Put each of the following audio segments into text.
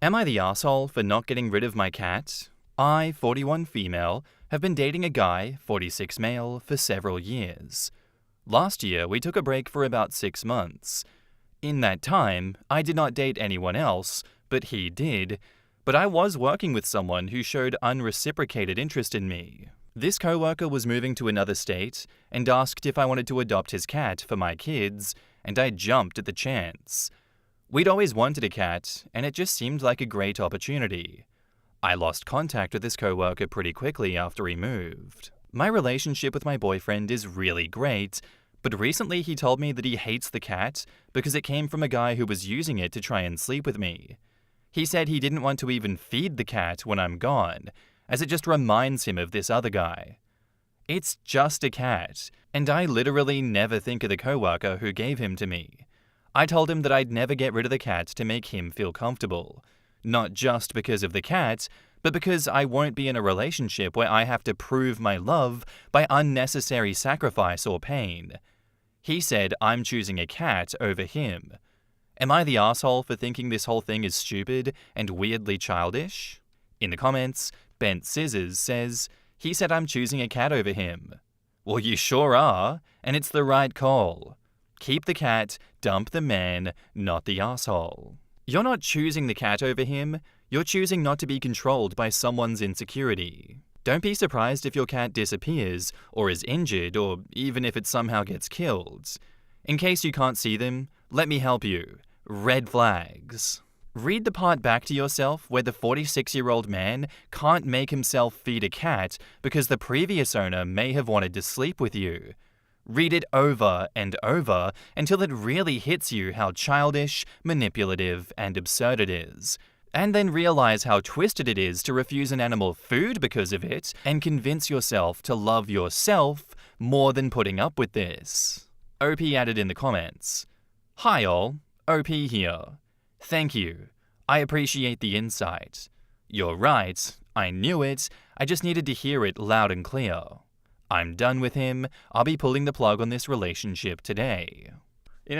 Am I the asshole for not getting rid of my cat? I, 41 female, have been dating a guy, 46 male, for several years. Last year, we took a break for about 6 months. In that time, I did not date anyone else, but he did. But I was working with someone who showed unreciprocated interest in me. This coworker was moving to another state and asked if I wanted to adopt his cat for my kids, and I jumped at the chance. We'd always wanted a cat, and it just seemed like a great opportunity. I lost contact with this coworker pretty quickly after he moved. My relationship with my boyfriend is really great, but recently he told me that he hates the cat because it came from a guy who was using it to try and sleep with me. He said he didn't want to even feed the cat when I'm gone, as it just reminds him of this other guy. It's just a cat, and I literally never think of the coworker who gave him to me. I told him that I'd never get rid of the cat to make him feel comfortable. Not just because of the cat, but because I won't be in a relationship where I have to prove my love by unnecessary sacrifice or pain. He said I'm choosing a cat over him. Am I the asshole for thinking this whole thing is stupid and weirdly childish? In the comments, Bent Scissors says, he said I'm choosing a cat over him. Well, you sure are, and it's the right call. Keep the cat, dump the man, not the asshole. You're not choosing the cat over him, you're choosing not to be controlled by someone's insecurity. Don't be surprised if your cat disappears, or is injured, or even if it somehow gets killed. In case you can't see them, let me help you. Red flags. Read the part back to yourself where the 46-year-old man can't make himself feed a cat because the previous owner may have wanted to sleep with you. Read it over and over until it really hits you how childish, manipulative, and absurd it is. And then realize how twisted it is to refuse an animal food because of it and convince yourself to love yourself more than putting up with this. OP added in the comments, "Hi all, OP here. Thank you. I appreciate the insight. You're right, I knew it, I just needed to hear it loud and clear. I'm done with him, I'll be pulling the plug on this relationship today."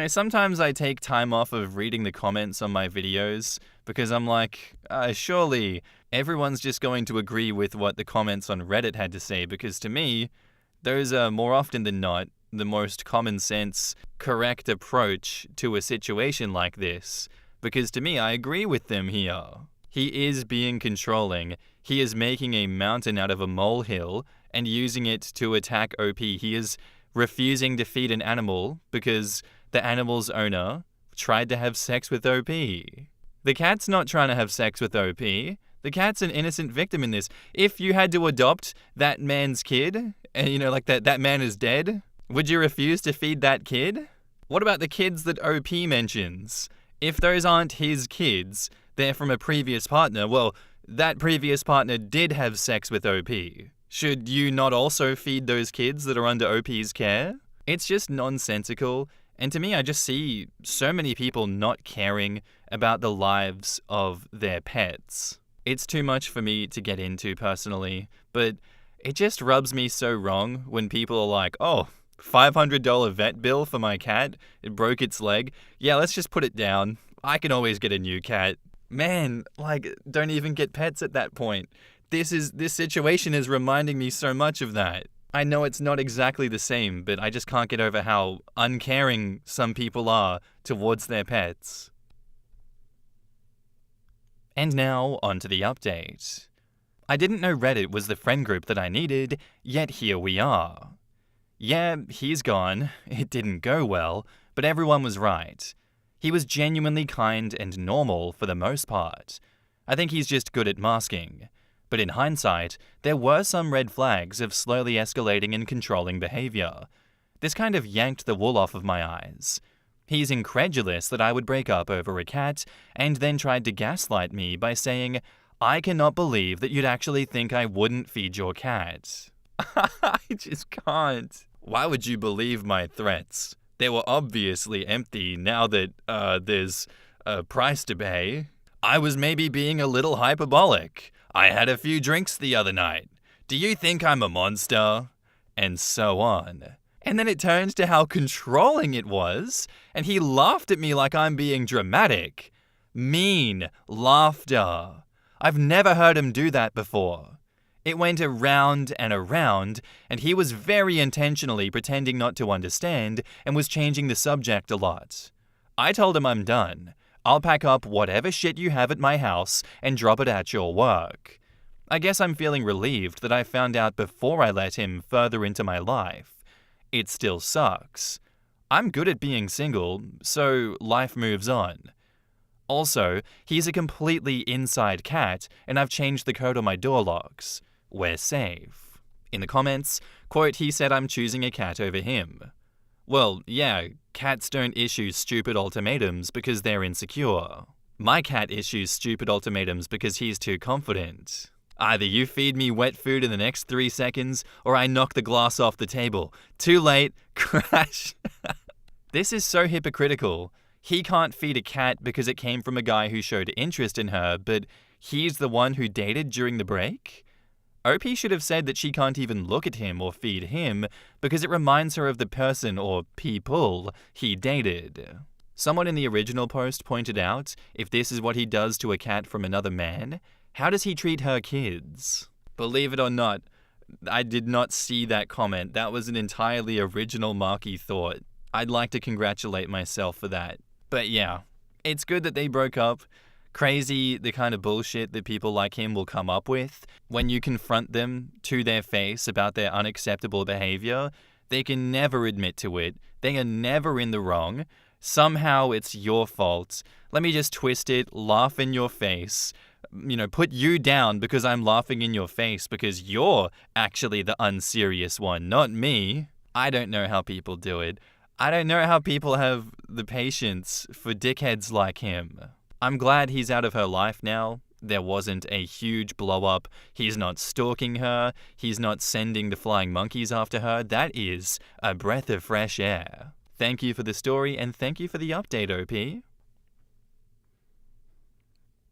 Sometimes I take time off of reading the comments on my videos because I'm like, surely everyone's just going to agree with what the comments on Reddit had to say, because to me, those are more often than not the most common sense, correct approach to a situation like this. Because to me, I agree with them here. He is being controlling. He is making a mountain out of a molehill and using it to attack OP. He is refusing to feed an animal because the animal's owner tried to have sex with OP. The cat's not trying to have sex with OP. The cat's an innocent victim in this. If you had to adopt that man's kid, and that man is dead, would you refuse to feed that kid? What about the kids that OP mentions? If those aren't his kids, they're from a previous partner, well, that previous partner did have sex with OP. Should you not also feed those kids that are under OP's care? It's just nonsensical, and to me I just see so many people not caring about the lives of their pets. It's too much for me to get into personally, but it just rubs me so wrong when people are like, oh, $500 vet bill for my cat, it broke its leg. Yeah, let's just put it down. I can always get a new cat. Man, don't even get pets at that point. This situation is reminding me so much of that. I know it's not exactly the same, but I just can't get over how uncaring some people are towards their pets. And now, on to the update. I didn't know Reddit was the friend group that I needed, yet here we are. Yeah, he's gone. It didn't go well, but everyone was right. He was genuinely kind and normal for the most part. I think he's just good at masking. But in hindsight, there were some red flags of slowly escalating and controlling behavior. This kind of yanked the wool off of my eyes. He's incredulous that I would break up over a cat, and then tried to gaslight me by saying, "I cannot believe that you'd actually think I wouldn't feed your cat." I just can't. Why would you believe my threats? They were obviously empty now that there's a price to pay. I was maybe being a little hyperbolic. I had a few drinks the other night. Do you think I'm a monster? And so on. And then it turned to how controlling it was, and he laughed at me like I'm being dramatic. Mean laughter. I've never heard him do that before. It went around and around, and he was very intentionally pretending not to understand and was changing the subject a lot. I told him I'm done. I'll pack up whatever shit you have at my house and drop it at your work. I guess I'm feeling relieved that I found out before I let him further into my life. It still sucks. I'm good at being single, so life moves on. Also, he's a completely inside cat, and I've changed the code on my door locks. We're safe. In the comments, quote, he said I'm choosing a cat over him. Well, yeah, cats don't issue stupid ultimatums because they're insecure. My cat issues stupid ultimatums because he's too confident. Either you feed me wet food in the next 3 seconds, or I knock the glass off the table. Too late, crash. This is so hypocritical. He can't feed a cat because it came from a guy who showed interest in her, but he's the one who dated during the break? OP should have said that she can't even look at him or feed him because it reminds her of the person or people he dated. Someone in the original post pointed out, if this is what he does to a cat from another man, how does he treat her kids? Believe it or not, I did not see that comment. That was an entirely original Marky thought. I'd like to congratulate myself for that. But yeah, it's good that they broke up. Crazy the kind of bullshit that people like him will come up with. When you confront them to their face about their unacceptable behavior, they can never admit to it. They are never in the wrong. Somehow it's your fault. Let me just twist it, laugh in your face. Put you down because I'm laughing in your face because you're actually the unserious one, not me. I don't know how people do it. I don't know how people have the patience for dickheads like him. I'm glad he's out of her life now. There wasn't a huge blow-up. He's not stalking her. He's not sending the flying monkeys after her. That is a breath of fresh air. Thank you for the story, and thank you for the update, OP.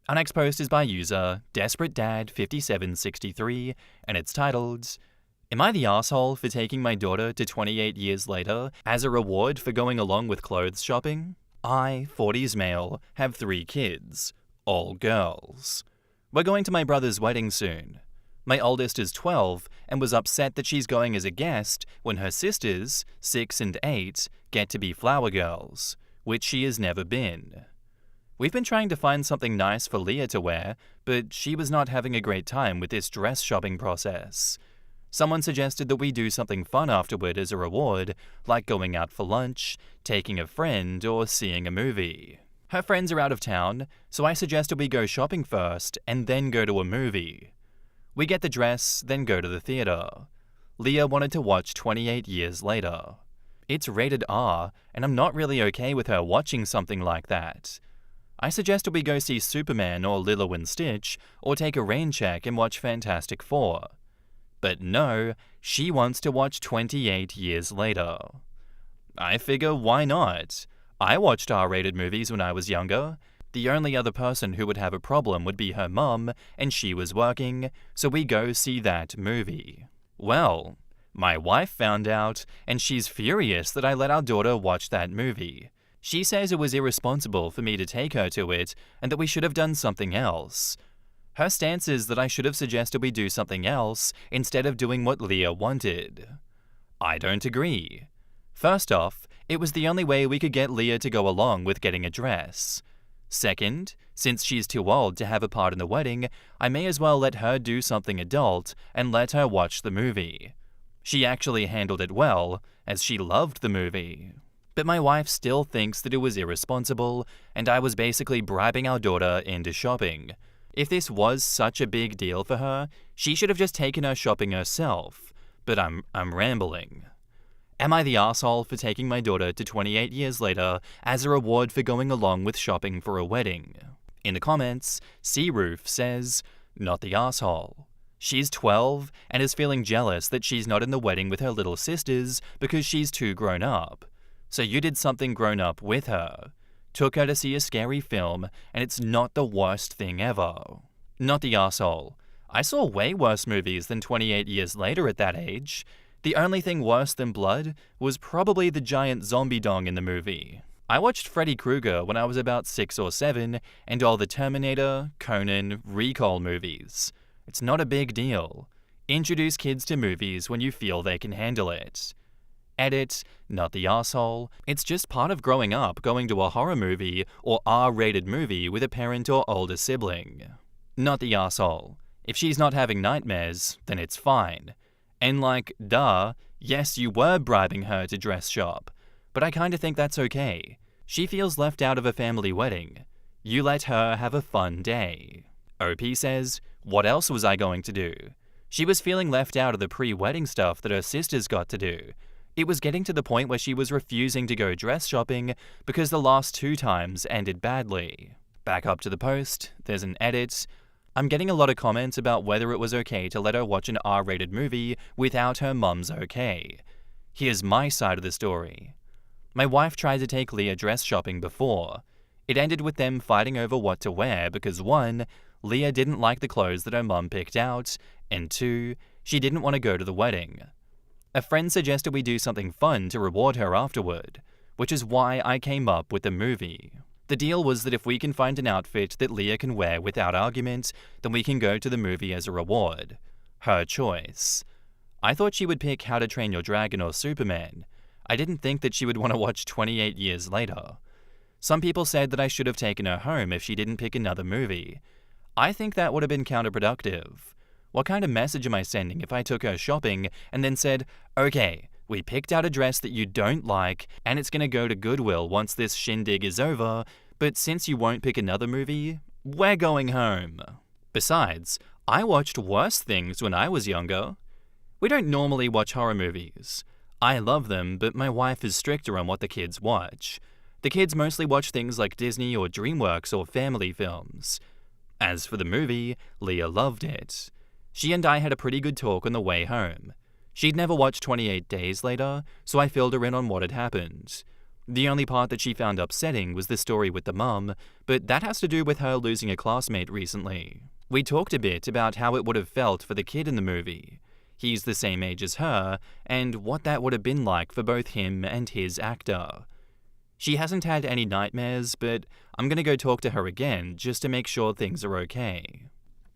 Our next post is by user DesperateDad5763, and it's titled, Am I the asshole for taking my daughter to 28 years later as a reward for going along with clothes shopping? I, 40s male, have 3 kids, all girls. We're going to my brother's wedding soon. My oldest is 12 and was upset that she's going as a guest when her sisters, 6 and 8, get to be flower girls, which she has never been. We've been trying to find something nice for Leah to wear, but she was not having a great time with this dress shopping process. Someone suggested that we do something fun afterward as a reward, like going out for lunch, taking a friend, or seeing a movie. Her friends are out of town, so I suggested we go shopping first and then go to a movie. We get the dress, then go to the theater. Leah wanted to watch 28 Years Later. It's rated R, and I'm not really okay with her watching something like that. I suggested we go see Superman or Lilo and Stitch, or take a rain check and watch Fantastic Four. But no, she wants to watch 28 Years Later. I figure, why not? I watched R-rated movies when I was younger. The only other person who would have a problem would be her mum, and she was working, so we go see that movie. Well, my wife found out, and she's furious that I let our daughter watch that movie. She says it was irresponsible for me to take her to it, and that we should have done something else. Her stance is that I should have suggested we do something else instead of doing what Leah wanted. I don't agree. First off, it was the only way we could get Leah to go along with getting a dress. Second, since she's too old to have a part in the wedding, I may as well let her do something adult and let her watch the movie. She actually handled it well, as she loved the movie. But my wife still thinks that it was irresponsible, and I was basically bribing our daughter into shopping. If this was such a big deal for her, she should have just taken her shopping herself. But I'm rambling. Am I the asshole for taking my daughter to 28 Years Later as a reward for going along with shopping for a wedding? In the comments, C-Roof says, not the asshole. She's 12 and is feeling jealous that she's not in the wedding with her little sisters because she's too grown up. So you did something grown up with her. Took her to see a scary film, and it's not the worst thing ever. Not the asshole. I saw way worse movies than 28 Years Later at that age. The only thing worse than blood was probably the giant zombie dong in the movie. I watched Freddy Krueger when I was about 6 or 7 and all the Terminator, Conan, Recall movies. It's not a big deal. Introduce kids to movies when you feel they can handle it. Edit, not the asshole. It's just part of growing up going to a horror movie or R-rated movie with a parent or older sibling. Not the asshole. If she's not having nightmares, then it's fine. And like, duh, yes, you were bribing her to dress shop, but I kinda think that's okay. She feels left out of a family wedding. You let her have a fun day. OP says, what else was I going to do? She was feeling left out of the pre-wedding stuff that her sisters got to do. It was getting to the point where she was refusing to go dress shopping because the last 2 times ended badly. Back up to the post, there's an edit. I'm getting a lot of comments about whether it was okay to let her watch an R-rated movie without her mum's okay. Here's my side of the story. My wife tried to take Leah dress shopping before. It ended with them fighting over what to wear because 1, Leah didn't like the clothes that her mum picked out, and 2, she didn't want to go to the wedding. A friend suggested we do something fun to reward her afterward, which is why I came up with the movie. The deal was that if we can find an outfit that Leah can wear without argument, then we can go to the movie as a reward. Her choice. I thought she would pick How to Train Your Dragon or Superman. I didn't think that she would want to watch 28 years later. Some people said that I should have taken her home if she didn't pick another movie. I think that would have been counterproductive. What kind of message am I sending if I took her shopping and then said, okay, we picked out a dress that you don't like and it's gonna go to Goodwill once this shindig is over, but since you won't pick another movie, we're going home. Besides, I watched worse things when I was younger. We don't normally watch horror movies. I love them, but my wife is stricter on what the kids watch. The kids mostly watch things like Disney or DreamWorks or family films. As for the movie, Leah loved it. She and I had a pretty good talk on the way home. She'd never watched 28 Days Later, so I filled her in on what had happened. The only part that she found upsetting was the story with the mum, but that has to do with her losing a classmate recently. We talked a bit about how it would have felt for the kid in the movie. He's the same age as her, and what that would have been like for both him and his actor. She hasn't had any nightmares, but I'm gonna go talk to her again just to make sure things are okay.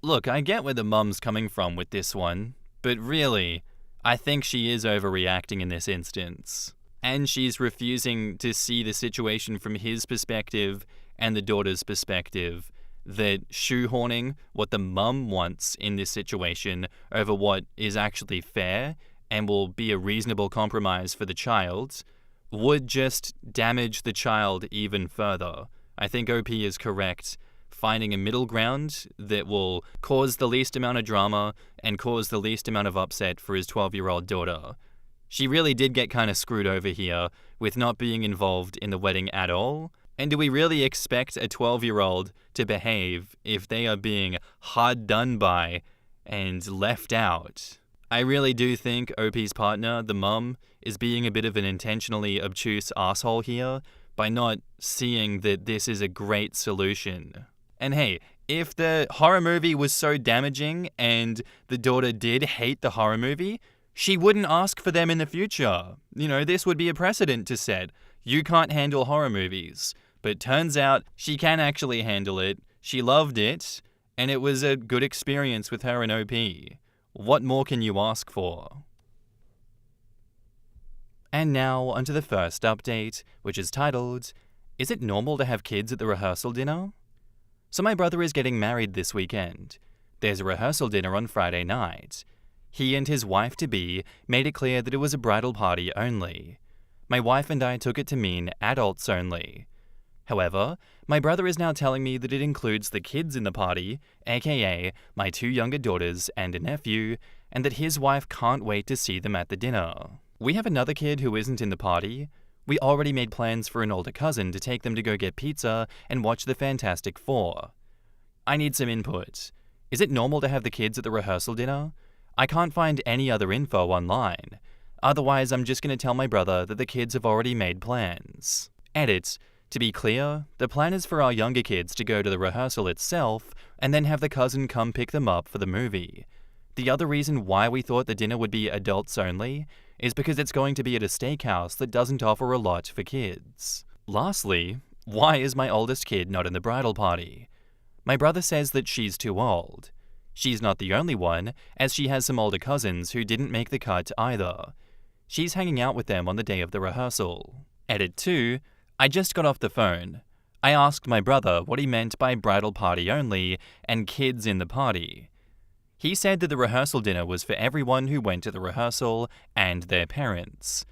Look, I get where the mum's coming from with this one, but really, I think she is overreacting in this instance. And she's refusing to see the situation from his perspective and the daughter's perspective, that shoehorning what the mum wants in this situation over what is actually fair and will be a reasonable compromise for the child would just damage the child even further. I think OP is correct. Finding a middle ground that will cause the least amount of drama and cause the least amount of upset for his 12-year-old daughter. She really did get kind of screwed over here with not being involved in the wedding at all. And do we really expect a 12-year-old to behave if they are being hard done by and left out? I really do think OP's partner, the mum, is being a bit of an intentionally obtuse asshole here by not seeing that this is a great solution. And hey, if the horror movie was so damaging and the daughter did hate the horror movie, she wouldn't ask for them in the future. You know, this would be a precedent to set. You can't handle horror movies. But turns out she can actually handle it. She loved it, and it was a good experience with her and OP. What more can you ask for? And now onto the first update, which is titled, Is it normal to have kids at the rehearsal dinner? So my brother is getting married this weekend. There's a rehearsal dinner on Friday night. He and his wife-to-be made it clear that it was a bridal party only. My wife and I took it to mean adults only. However, my brother is now telling me that it includes the kids in the party, aka my 2 younger daughters and a nephew, and that his wife can't wait to see them at the dinner. We have another kid who isn't in the party. We already made plans for an older cousin to take them to go get pizza and watch the Fantastic Four. I need some input. Is it normal to have the kids at the rehearsal dinner? I can't find any other info online. Otherwise, I'm just going to tell my brother that the kids have already made plans. Edit. To be clear, the plan is for our younger kids to go to the rehearsal itself and then have the cousin come pick them up for the movie. The other reason why we thought the dinner would be adults only is because it's going to be at a steakhouse that doesn't offer a lot for kids. Lastly, why is my oldest kid not in the bridal party? My brother says that she's too old. She's not the only one, as she has some older cousins who didn't make the cut either. She's hanging out with them on the day of the rehearsal. Edit 2. I just got off the phone. I asked my brother what he meant by bridal party only and kids in the party. He said that the rehearsal dinner was for everyone who went to the rehearsal and their parents.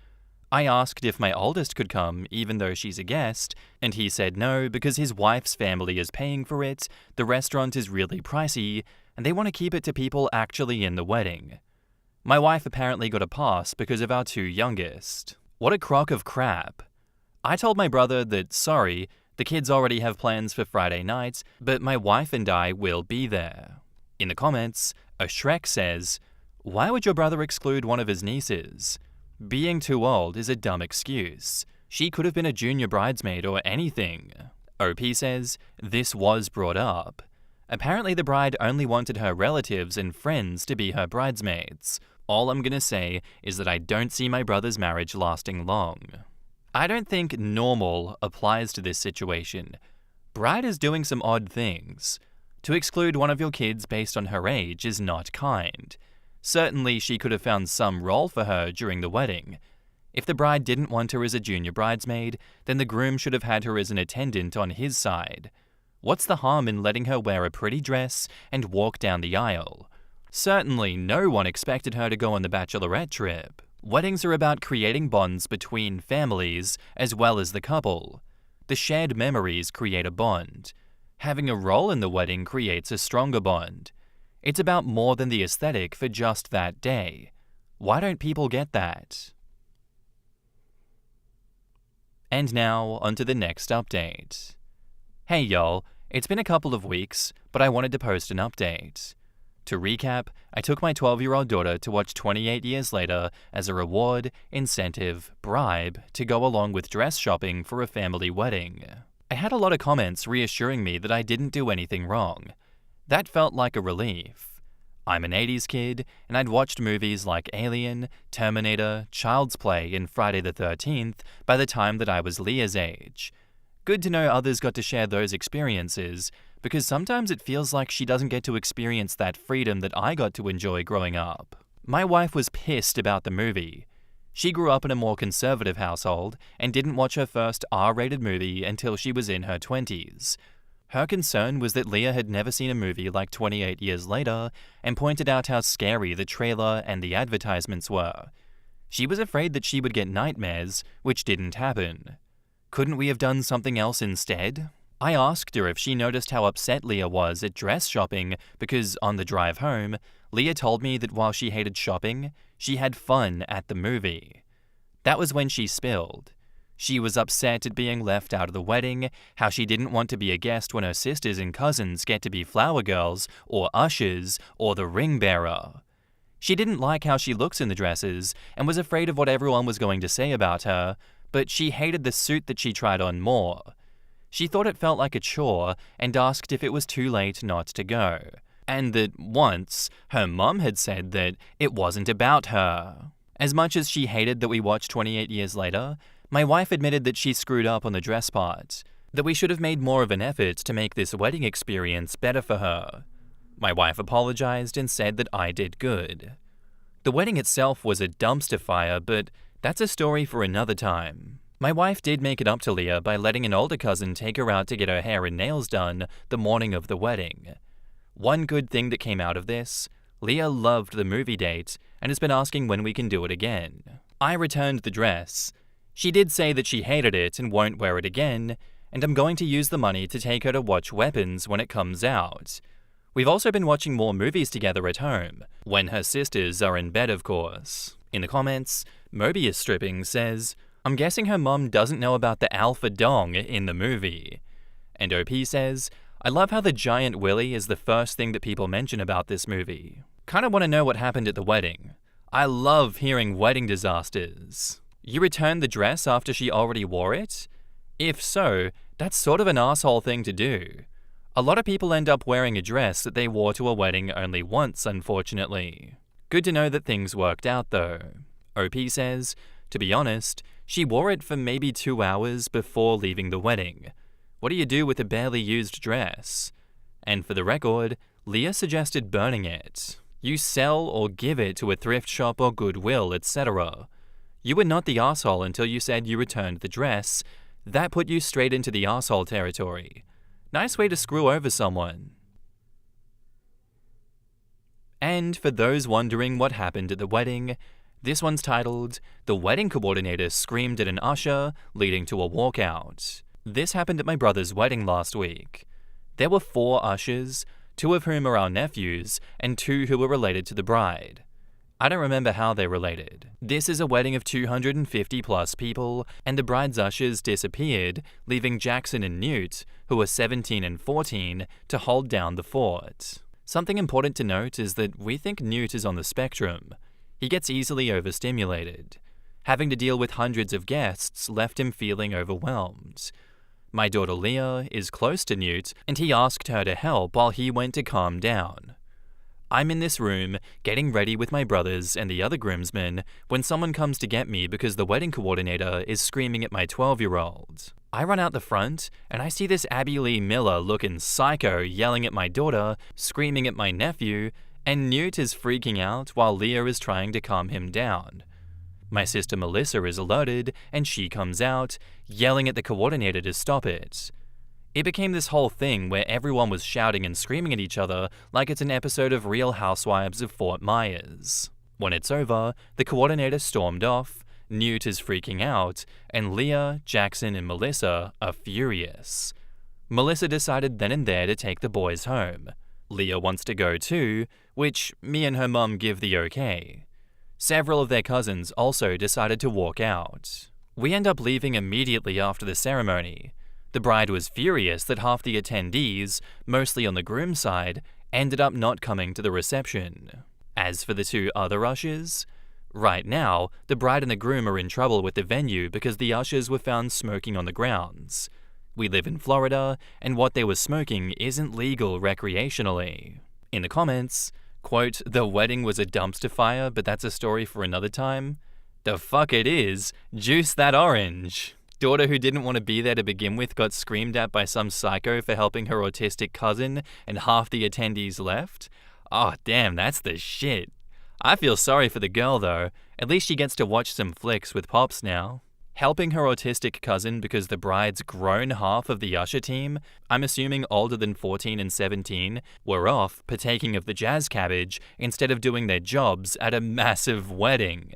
I asked if my oldest could come even though she's a guest, and he said no because his wife's family is paying for it, the restaurant is really pricey, and they want to keep it to people actually in the wedding. My wife apparently got a pass because of our two youngest. What a crock of crap. I told my brother that, sorry, the kids already have plans for Friday night, but my wife and I will be there. In the comments, a Shrek says, "Why would your brother exclude one of his nieces? Being too old is a dumb excuse. She could have been a junior bridesmaid or anything." OP says, "This was brought up. Apparently the bride only wanted her relatives and friends to be her bridesmaids. All I'm gonna say is that I don't see my brother's marriage lasting long." I don't think normal applies to this situation. Bride is doing some odd things. To exclude one of your kids based on her age is not kind. Certainly she could have found some role for her during the wedding. If the bride didn't want her as a junior bridesmaid, then the groom should have had her as an attendant on his side. What's the harm in letting her wear a pretty dress and walk down the aisle? Certainly no one expected her to go on the bachelorette trip. Weddings are about creating bonds between families as well as the couple. The shared memories create a bond. Having a role in the wedding creates a stronger bond. It's about more than the aesthetic for just that day. Why don't people get that? And now, onto the next update. Hey y'all, it's been a couple of weeks, but I wanted to post an update. To recap, I took my 12-year-old daughter to watch 28 Years Later as a reward, incentive, bribe to go along with dress shopping for a family wedding. I had a lot of comments reassuring me that I didn't do anything wrong. That felt like a relief. I'm an 80s kid, and I'd watched movies like Alien, Terminator, Child's Play, and Friday the 13th by the time that I was Leah's age. Good to know others got to share those experiences, because sometimes it feels like she doesn't get to experience that freedom that I got to enjoy growing up. My wife was pissed about the movie. She grew up in a more conservative household and didn't watch her first R-rated movie until she was in her 20s. Her concern was that Leah had never seen a movie like 28 Years Later and pointed out how scary the trailer and the advertisements were. She was afraid that she would get nightmares, which didn't happen. Couldn't we have done something else instead? I asked her if she noticed how upset Leah was at dress shopping because on the drive home, Leah told me that while she hated shopping, she had fun at the movie. That was when she spilled. She was upset at being left out of the wedding, how she didn't want to be a guest when her sisters and cousins get to be flower girls, or ushers, or the ring bearer. She didn't like how she looks in the dresses, and was afraid of what everyone was going to say about her, but she hated the suit that she tried on more. She thought it felt like a chore, and asked if it was too late not to go. And that once, her mum had said that it wasn't about her. As much as she hated that we watched 28 Years Later, my wife admitted that she screwed up on the dress part, that we should have made more of an effort to make this wedding experience better for her. My wife apologized and said that I did good. The wedding itself was a dumpster fire, but that's a story for another time. My wife did make it up to Leah by letting an older cousin take her out to get her hair and nails done the morning of the wedding. One good thing that came out of this, Leah loved the movie date and has been asking when we can do it again. I returned the dress. She did say that she hated it and won't wear it again, and I'm going to use the money to take her to watch Weapons when it comes out. We've also been watching more movies together at home, when her sisters are in bed of course. In the comments, Mobius Stripping says, "I'm guessing her mum doesn't know about the alpha dong in the movie." And OP says, "I love how the giant willy is the first thing that people mention about this movie. Kinda wanna know what happened at the wedding. I love hearing wedding disasters. You returned the dress after she already wore it? If so, that's sort of an asshole thing to do. A lot of people end up wearing a dress that they wore to a wedding only once, unfortunately. Good to know that things worked out though." OP says, "To be honest, She wore it for maybe 2 hours before leaving the wedding. What do you do with a barely used dress? And for the record, Leah suggested burning it. You sell or give it to a thrift shop or Goodwill, etc. You were not the asshole until you said you returned the dress. That put you straight into the asshole territory. Nice way to screw over someone. And for those wondering what happened at the wedding, this one's titled, "The Wedding Coordinator Screamed at an Usher, Leading to a Walkout." This happened at my brother's wedding last week. There were 4 ushers, 2 of whom are our nephews, and 2 who were related to the bride. I don't remember how they're related. This is a wedding of 250 plus people, and the bride's ushers disappeared, leaving Jackson and Newt, who are 17 and 14, to hold down the fort. Something important to note is that we think Newt is on the spectrum. He gets easily overstimulated. Having to deal with hundreds of guests left him feeling overwhelmed. My daughter Leah is close to Newt, and he asked her to help while he went to calm down. I'm in this room, getting ready with my brothers and the other groomsmen, when someone comes to get me because the wedding coordinator is screaming at my 12-year-old. I run out the front, and I see this Abby Lee Miller-looking psycho yelling at my daughter, screaming at my nephew, and Newt is freaking out while Leah is trying to calm him down. My sister Melissa is alerted, and she comes out, yelling at the coordinator to stop it. It became this whole thing where everyone was shouting and screaming at each other like it's an episode of Real Housewives of Fort Myers. When it's over, the coordinator stormed off, Newt is freaking out, and Leah, Jackson, and Melissa are furious. Melissa decided then and there to take the boys home. Leah wants to go too, which me and her mum give the okay. Several of their cousins also decided to walk out. We end up leaving immediately after the ceremony. The bride was furious that half the attendees, mostly on the groom's side, ended up not coming to the reception. As for the 2 other ushers, right now, the bride and the groom are in trouble with the venue because the ushers were found smoking on the grounds. We live in Florida, and what they were smoking isn't legal recreationally. In the comments, quote, "The wedding was a dumpster fire, but that's a story for another time." The fuck it is. Juice that orange. Daughter who didn't want to be there to begin with got screamed at by some psycho for helping her autistic cousin, and half the attendees left? Oh damn, that's the shit. I feel sorry for the girl though. At least she gets to watch some flicks with Pops now. Helping her autistic cousin because the bride's grown half of the usher team, I'm assuming older than 14 and 17, were off partaking of the jazz cabbage instead of doing their jobs at a massive wedding.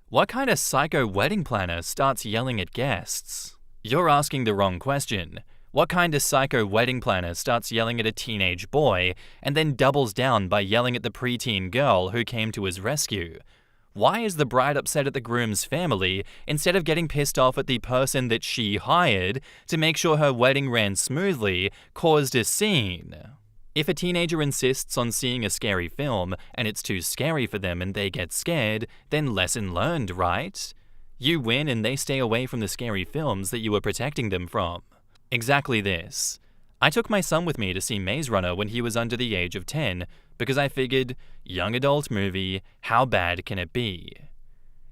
What kind of psycho wedding planner starts yelling at guests? You're asking the wrong question. What kind of psycho wedding planner starts yelling at a teenage boy and then doubles down by yelling at the preteen girl who came to his rescue? Why is the bride upset at the groom's family instead of getting pissed off at the person that she hired to make sure her wedding ran smoothly, caused a scene? If a teenager insists on seeing a scary film and it's too scary for them and they get scared, then lesson learned, right? You win and they stay away from the scary films that you were protecting them from. Exactly this. I took my son with me to see Maze Runner when he was under the age of 10 because I figured, young adult movie, how bad can it be?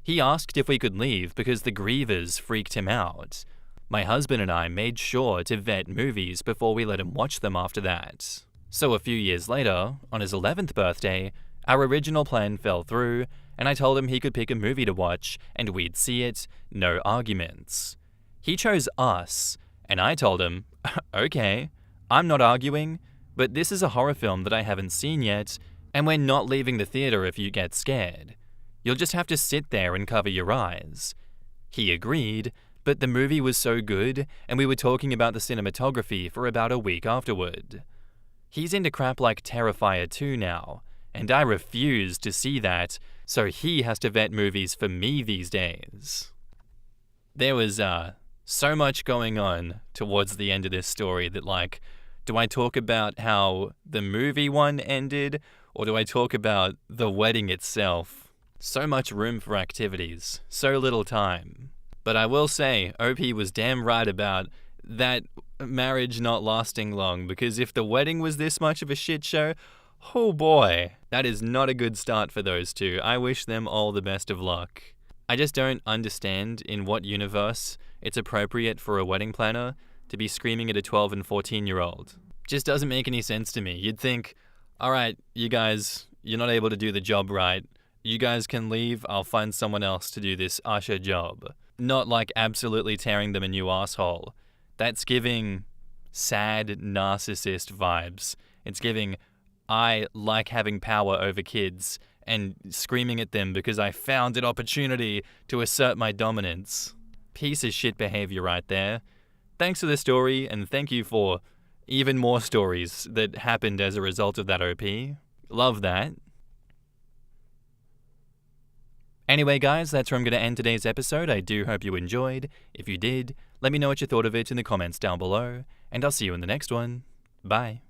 He asked if we could leave because the grievers freaked him out. My husband and I made sure to vet movies before we let him watch them after that. So a few years later, on his 11th birthday, our original plan fell through, and I told him he could pick a movie to watch and we'd see it, no arguments. He chose Us, and I told him, okay, I'm not arguing, but this is a horror film that I haven't seen yet, and we're not leaving the theater if you get scared. You'll just have to sit there and cover your eyes. He agreed, but the movie was so good, and we were talking about the cinematography for about a week afterward. He's into crap like Terrifier 2 now, and I refuse to see that, so he has to vet movies for me these days. There was, so much going on towards the end of this story that, do I talk about how the movie one ended, or do I talk about the wedding itself? So much room for activities, so little time. But I will say, OP was damn right about that marriage not lasting long, because if the wedding was this much of a shit show, oh boy, that is not a good start for those two. I wish them all the best of luck. I just don't understand in what universe it's appropriate for a wedding planner to be screaming at a 12 and 14-year-old. Just doesn't make any sense to me. You'd think, all right, you guys, you're not able to do the job right. You guys can leave. I'll find someone else to do this usher job. Not like absolutely tearing them a new asshole. That's giving sad narcissist vibes. It's giving, I like having power over kids and screaming at them because I found an opportunity to assert my dominance. Piece of shit behavior right there. Thanks for the story, and thank you for even more stories that happened as a result of that OP. Love that. Anyway, guys, that's where I'm going to end today's episode. I do hope you enjoyed. If you did, let me know what you thought of it in the comments down below, and I'll see you in the next one. Bye.